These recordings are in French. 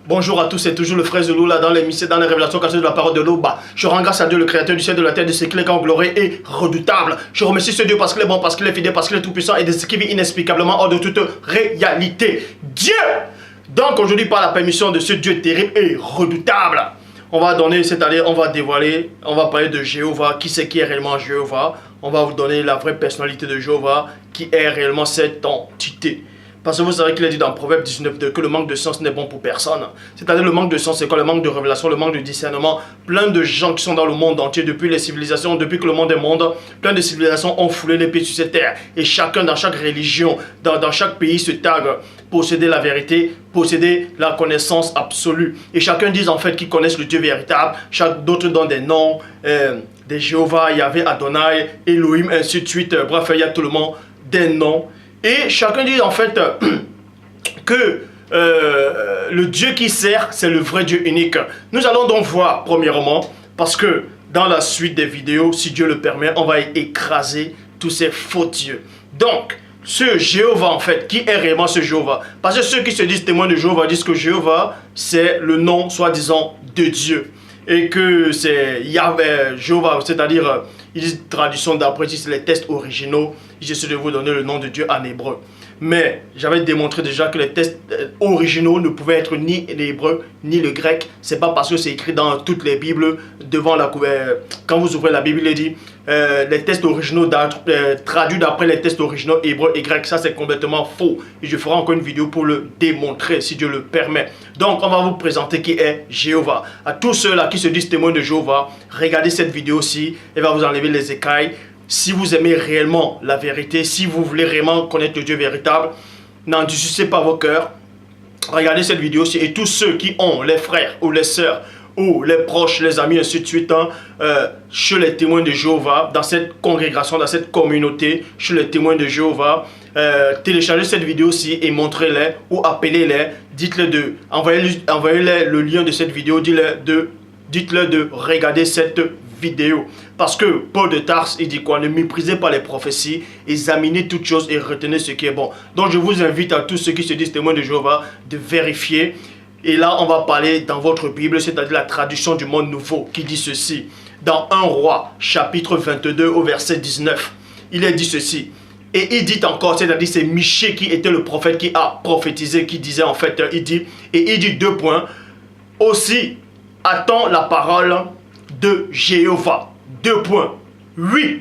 Bonjour à tous, c'est toujours le frère Zulu là dans l'émission, dans les révélations cachées de la parole de l'Oba. Je rends grâce à Dieu, le créateur du ciel, de la terre, de ce qu'il est grand, glorieux et redoutable. Je remercie ce Dieu parce qu'il est bon, parce qu'il est fidèle, parce qu'il est tout puissant et de ce qui vit inexplicablement hors de toute réalité. Dieu! Donc aujourd'hui, par la permission de ce Dieu terrible et redoutable, on va donner, c'est-à-dire on va dévoiler, on va parler de Jéhovah, qui c'est qui est réellement Jéhovah. On va vous donner la vraie personnalité de Jéhovah, qui est réellement cette entité. Parce que vous savez qu'il est dit dans Proverbe 19 que le manque de sens n'est bon pour personne. C'est-à-dire le manque de sens, c'est quoi? Le manque de révélation, le manque de discernement. Plein de gens qui sont dans le monde entier, depuis les civilisations, depuis que le monde est monde, plein de civilisations ont foulé les pieds sur cette terre. Et chacun, dans chaque religion, dans chaque pays se targue, posséder la vérité, posséder la connaissance absolue. Et chacun dit en fait qu'ils connaissent le Dieu véritable. D'autres donnent des noms, des Jéhovah, Yahvé, Adonai, Elohim, ainsi de suite. Bref, il y a tout le monde des noms. Et chacun dit en fait que le Dieu qui sert, c'est le vrai Dieu unique. Nous allons donc voir premièrement, parce que dans la suite des vidéos, si Dieu le permet, on va écraser tous ces faux dieux. Donc, ce Jéhovah en fait, qui est réellement ce Jéhovah? Parce que ceux qui se disent témoins de Jéhovah disent que Jéhovah, c'est le nom soi-disant de Dieu. Et que c'est Yahvé, Jéhovah, c'est-à-dire, ils disent traduction d'après, c'est les textes originaux. J'essaie de vous donner le nom de Dieu en hébreu. Mais j'avais démontré déjà que les textes originaux ne pouvaient être ni l'hébreu ni le grec. C'est pas parce que c'est écrit dans toutes les Bibles, devant la quand vous ouvrez la Bible, il est dit les textes originaux traduits d'après les textes originaux hébreux et grecs. Ça, c'est complètement faux. Et je ferai encore une vidéo pour le démontrer, si Dieu le permet. Donc, on va vous présenter qui est Jéhovah. À tous ceux-là qui se disent témoins de Jéhovah, regardez cette vidéo-ci. Elle va vous enlever les écailles. Si vous aimez réellement la vérité, si vous voulez vraiment connaître le Dieu véritable, n'endurcissez pas vos cœurs. Regardez cette vidéo-ci et tous ceux qui ont les frères ou les sœurs ou les proches, les amis, ainsi de suite, chez les témoins de Jéhovah, dans cette congrégation, dans cette communauté, chez les témoins de Jéhovah, téléchargez cette vidéo-ci et montrez-les ou appelez-les, dites-les envoyez-les le lien de cette vidéo, dites-leur de regarder cette vidéo. Parce que Paul de Tarse, il dit quoi? Ne méprisez pas les prophéties, examinez toutes choses et retenez ce qui est bon. Donc je vous invite à tous ceux qui se disent témoins de Jéhovah de vérifier. Et là, on va parler dans votre Bible, c'est-à-dire la traduction du monde nouveau, qui dit ceci. Dans 1 Roi, chapitre 22, au verset 19, il est dit ceci. Et il dit encore, c'est-à-dire c'est Michée qui était le prophète qui a prophétisé, qui disait en fait, il dit 2 points. Aussi, attends la parole de Jéhovah. 2 points. 8,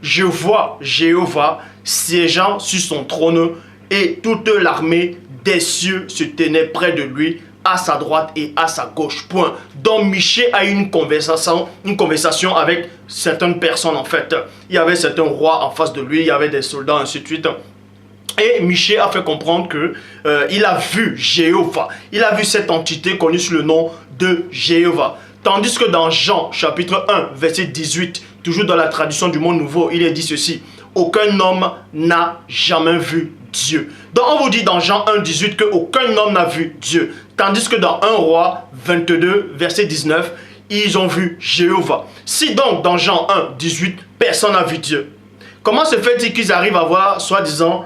je vois Jéhovah siégeant sur son trône et toute l'armée des cieux se tenait près de lui, à sa droite et à sa gauche. Point. Donc Michée a eu une conversation avec certaines personnes en fait. Il y avait certains rois en face de lui, il y avait des soldats, ainsi de suite. Et Michée a fait comprendre que il a vu Jéhovah. Il a vu cette entité connue sous le nom de Jéhovah. Tandis que dans Jean, chapitre 1, verset 18, toujours dans la traduction du monde nouveau, il est dit ceci. Aucun homme n'a jamais vu Dieu. Donc on vous dit dans Jean 1, 18 qu'aucun homme n'a vu Dieu. Tandis que dans 1 Roi 22, verset 19, ils ont vu Jéhovah. Si donc dans Jean 1, 18, personne n'a vu Dieu, comment se fait-il qu'ils arrivent à voir, soi-disant,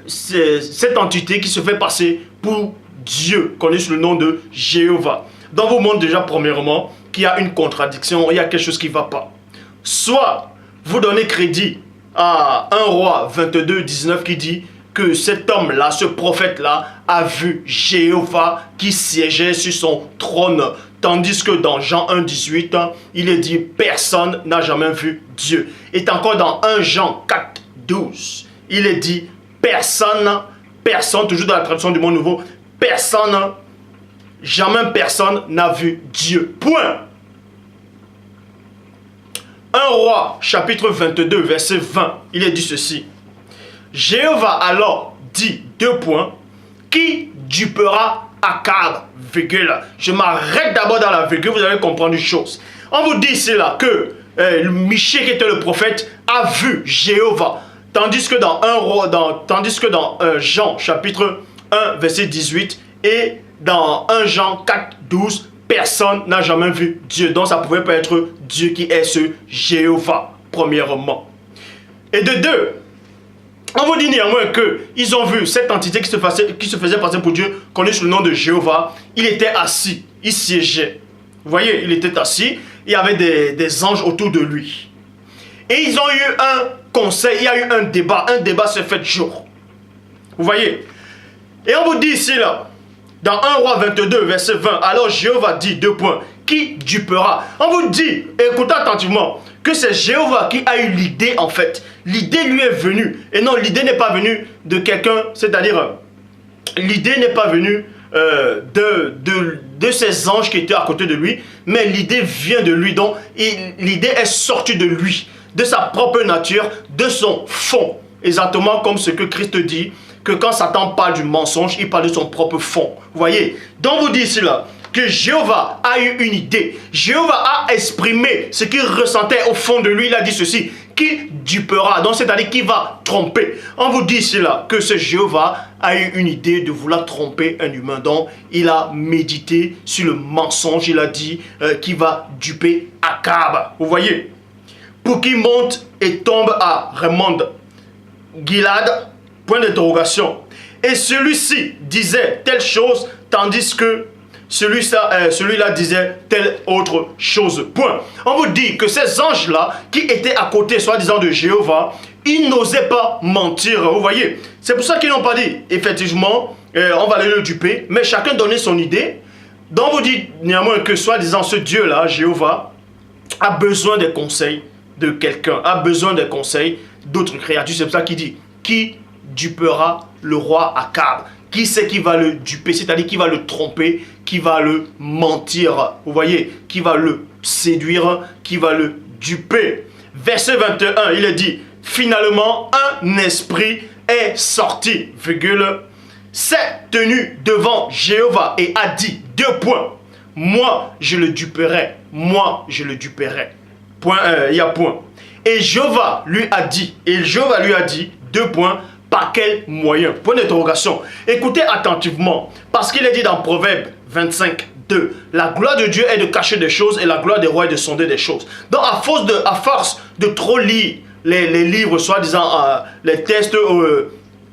cette entité qui se fait passer pour Dieu, connu sous le nom de Jéhovah? Donc vous montre déjà premièrement qu'il y a une contradiction, il y a quelque chose qui ne va pas. Soit vous donnez crédit à 1 Roi 22, 19 qui dit que cet homme-là, ce prophète-là, a vu Jéhovah qui siégeait sur son trône. Tandis que dans Jean 1, 18, il est dit personne n'a jamais vu Dieu. Et encore dans 1 Jean 4, 12, il est dit personne, toujours dans la traduction du monde nouveau, jamais personne n'a vu Dieu. Point. 1 Roi, chapitre 22, verset 20, il est dit ceci. Jéhovah alors dit 2 points, qui dupera Akab, virgule. Je m'arrête d'abord dans la virgule, vous allez comprendre une chose. On vous dit ici là que Michée qui était le prophète a vu Jéhovah. Tandis que dans Jean, chapitre 1, verset 18 et dans 1 Jean 4, 12, personne n'a jamais vu Dieu. Donc ça ne pouvait pas être Dieu qui est ce Jéhovah, premièrement. Et de deux, On vous dit néanmoins qu'ils ont vu cette entité qui se faisait passer pour Dieu, connue sous le nom de Jéhovah. Il était assis, il siégeait. Vous voyez, il était assis, il y avait des anges autour de lui. Et ils ont eu un conseil, il y a eu un débat s'est fait jour. Vous voyez. Et on vous dit ici, là, dans 1 Roi 22, verset 20, alors Jéhovah dit, qui dupera? On vous dit, écoutez attentivement, que c'est Jéhovah qui a eu l'idée en fait. L'idée lui est venue. Et non, l'idée n'est pas venue de quelqu'un, c'est-à-dire, l'idée n'est pas venue de ces anges qui étaient à côté de lui, mais l'idée vient de lui. Donc, l'idée est sortie de lui, de sa propre nature, de son fond. Exactement comme ce que Christ dit, que quand Satan parle du mensonge, il parle de son propre fond. Vous voyez? Donc, vous dit ici là, que Jéhovah a eu une idée. Jéhovah a exprimé ce qu'il ressentait au fond de lui. Il a dit ceci, qui dupera, donc c'est-à-dire qui va tromper. On vous dit ici là que ce Jéhovah a eu une idée de vouloir tromper un humain. Donc il a médité sur le mensonge. Il a dit qu'il va duper Akab. Vous voyez, pour qu'il monte et tombe à Ramoth Gilad, point d'interrogation. Et celui-ci disait telle chose, tandis que celui-là disait telle autre chose. Point. On vous dit que ces anges-là, qui étaient à côté, soi-disant de Jéhovah, ils n'osaient pas mentir. Vous voyez, c'est pour ça qu'ils n'ont pas dit, effectivement, on va aller le duper, mais chacun donnait son idée. Donc on vous dit néanmoins que, soi-disant, ce Dieu-là, Jéhovah, a besoin des conseils de quelqu'un, a besoin des conseils d'autres créatures. C'est pour ça qu'il dit, qui dupera le roi Akab? Qui c'est qui va le duper, c'est-à-dire qui va le tromper, qui va le mentir, vous voyez, qui va le séduire, qui va le duper. Verset 21, il est dit, finalement, un esprit est sorti, s'est tenu devant Jéhovah et a dit, moi je le duperai, il y a point. Et Jéhovah lui a dit, par quel moyen? Point d'interrogation. Écoutez attentivement, parce qu'il est dit dans Proverbe 25, 2, la gloire de Dieu est de cacher des choses et la gloire des rois est de sonder des choses. Donc à force de trop lire les livres, soi-disant les tests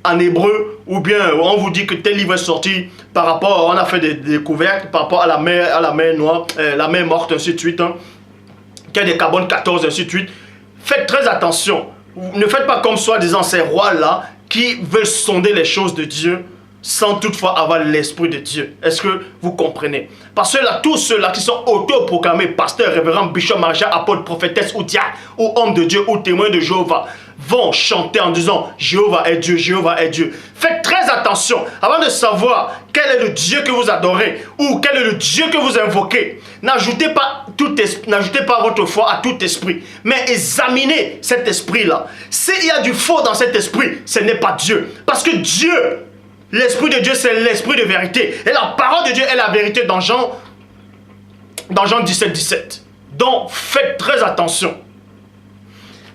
en hébreu, ou bien on vous dit que tel livre est sorti par rapport, on a fait des découvertes par rapport à la mer Noire, la mer morte, ainsi de suite, qu'il y a des carbone 14, ainsi de suite. Faites très attention. Ne faites pas comme soi-disant ces rois-là qui veulent sonder les choses de Dieu sans toutefois avoir l'Esprit de Dieu. Est-ce que vous comprenez? Parce que là, tous ceux-là qui sont auto-proclamés pasteurs, révérends, bishops, marchands, apôtres, prophétesses ou diacres, ou hommes de Dieu, ou témoins de Jéhovah, vont chanter en disant Jéhovah est Dieu, Jéhovah est Dieu. Faites très attention avant de savoir quel est le Dieu que vous adorez ou quel est le Dieu que vous invoquez. N'ajoutez pas votre foi à tout esprit, mais examinez cet esprit-là. S'il y a du faux dans cet esprit, ce n'est pas Dieu. Parce que Dieu, l'Esprit de Dieu, c'est l'Esprit de vérité. Et la parole de Dieu est la vérité dans Jean 17, 17. Donc, faites très attention.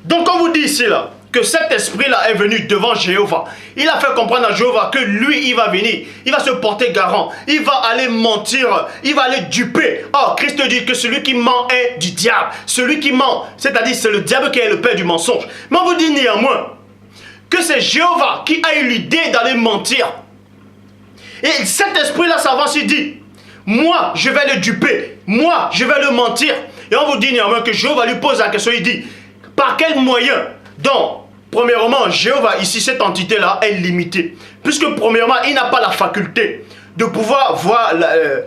Donc, on vous dit ici, là, que cet esprit-là est venu devant Jéhovah. Il a fait comprendre à Jéhovah que lui, il va venir. Il va se porter garant. Il va aller mentir. Il va aller duper. Or, Christ dit que celui qui ment est du diable. Celui qui ment, c'est-à-dire c'est le diable qui est le père du mensonge. Mais on vous dit néanmoins que c'est Jéhovah qui a eu l'idée d'aller mentir. Et cet esprit-là s'avance, il dit, moi, je vais le duper. Moi, je vais le mentir. Et on vous dit néanmoins que Jéhovah lui pose la question, il dit, par quel moyen? Donc, premièrement, Jéhovah, ici, cette entité-là est limitée. Puisque, premièrement, il n'a pas la faculté de pouvoir voir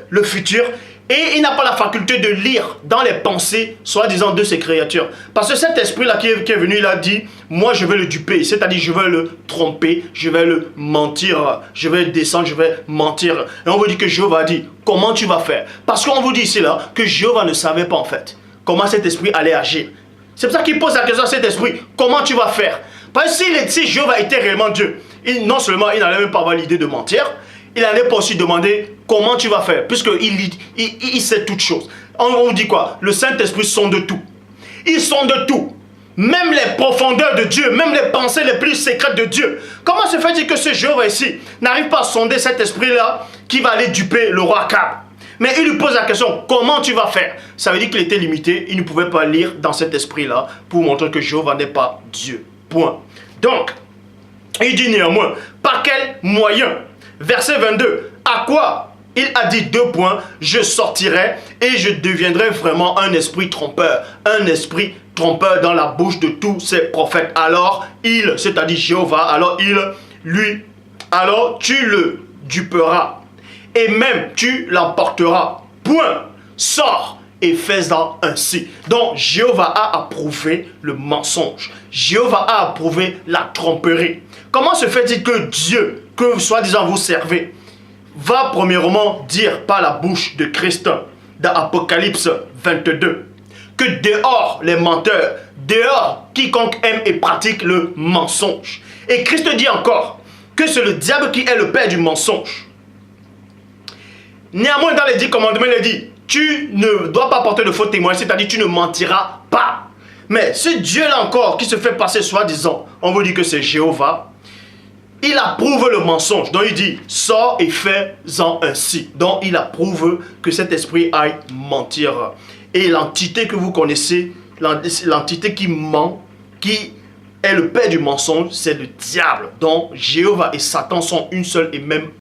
le futur. Et il n'a pas la faculté de lire dans les pensées, soi-disant, de ces créatures. Parce que cet esprit-là qui est venu, il a dit, moi, je vais le duper. C'est-à-dire, je vais le tromper, je vais le mentir, je vais descendre, je vais mentir. Et on vous dit que Jéhovah a dit, comment tu vas faire? Parce qu'on vous dit ici, là, que Jéhovah ne savait pas, en fait, comment cet esprit allait agir. C'est pour ça qu'il pose la question à cet esprit, comment tu vas faire? Parce que si Jéhovah était réellement Dieu, non seulement il n'allait même pas avoir l'idée de mentir, il n'allait pas aussi demander comment tu vas faire, puisqu'il sait toutes choses. On vous dit quoi? Le Saint-Esprit sonde tout. Il sonde tout. Même les profondeurs de Dieu, même les pensées les plus secrètes de Dieu. Comment se fait-il que ce Jéhovah ici n'arrive pas à sonder cet esprit-là qui va aller duper le roi Akab? Mais il lui pose la question, comment tu vas faire? Ça veut dire qu'il était limité, il ne pouvait pas lire dans cet esprit-là pour montrer que Jéhovah n'est pas Dieu. Point. Donc, Il dit néanmoins, par quel moyen? Verset 22, à quoi? Il a dit 2 points, je sortirai et je deviendrai vraiment un esprit trompeur dans la bouche de tous ces prophètes. Alors c'est-à-dire Jéhovah, alors tu le duperas et même tu l'emporteras. Point. Sors et fais-en ainsi. Donc Jéhovah a approuvé le mensonge. Jéhovah a approuvé la tromperie. Comment se fait-il que Dieu, que soi-disant vous servez, va premièrement dire par la bouche de Christ dans Apocalypse 22 que dehors les menteurs, dehors quiconque aime et pratique le mensonge. Et Christ dit encore que c'est le diable qui est le père du mensonge. Néanmoins, dans les 10 commandements, il dit, tu ne dois pas porter de faux témoins, c'est-à-dire tu ne mentiras pas. Mais ce Dieu-là encore qui se fait passer soi-disant, on vous dit que c'est Jéhovah, il approuve le mensonge. Donc il dit, sors et fais-en ainsi. Donc il approuve que cet esprit aille mentir. Et l'entité que vous connaissez, l'entité qui ment, qui est le père du mensonge, c'est le diable. Donc Jéhovah et Satan sont une seule et même